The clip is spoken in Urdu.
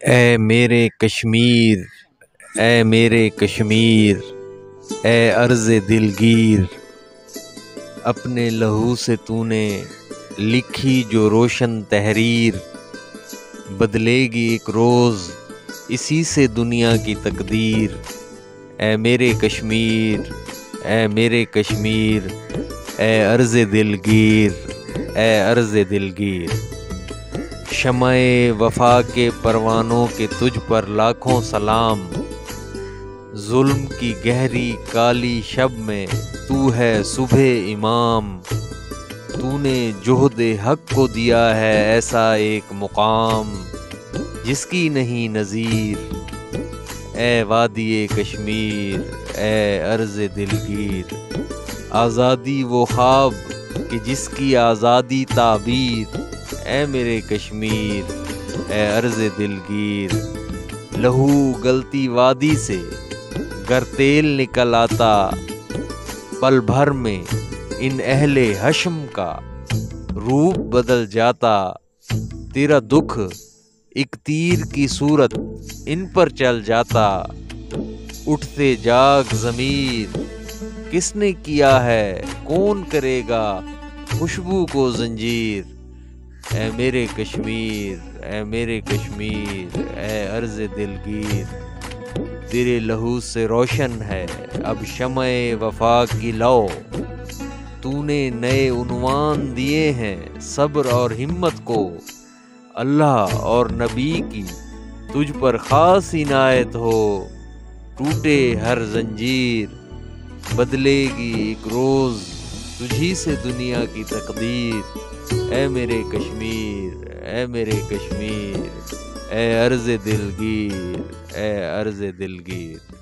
اے میرے کشمیر، اے میرے کشمیر، اے ارض دلگیر، اپنے لہو سے تو نے لکھی جو روشن تحریر، بدلے گی ایک روز اسی سے دنیا کی تقدیر۔ اے میرے کشمیر، اے میرے کشمیر، اے ارض دلگیر، اے ارض دلگیر، شمع وفا کے پروانوں کے تجھ پر لاکھوں سلام، ظلم کی گہری کالی شب میں تو ہے صبح امام، تو نے جہد حق کو دیا ہے ایسا ایک مقام جس کی نہیں نظیر۔ اے وادی کشمیر، اے ارض دلگیر، آزادی وہ خواب کہ جس کی آزادی تعبیر۔ اے میرے کشمیر، اے ارض دلگیر، لہو گلتی وادی سے گر تیل نکل آتا، پل بھر میں ان اہل حشم کا روپ بدل جاتا۔ تیرا دکھ ایک تیر کی صورت ان پر چل جاتا، اٹھتے جاگ ضمیر کس نے کیا ہے کون کرے گا خوشبو کو زنجیر۔ اے میرے کشمیر، اے میرے کشمیر، اے ارض دلگیر، تیرے لہو سے روشن ہے اب شمع وفا کی لو، تو نے نئے عنوان دیے ہیں صبر اور ہمت کو۔ اللہ اور نبی کی تجھ پر خاص عنایت ہو، ٹوٹے ہر زنجیر، بدلے گی ایک روز تجھی سے دنیا کی تقدیر۔ اے میرے کشمیر، اے میرے کشمیر، اے ارض دلگیر، اے ارض دلگیر۔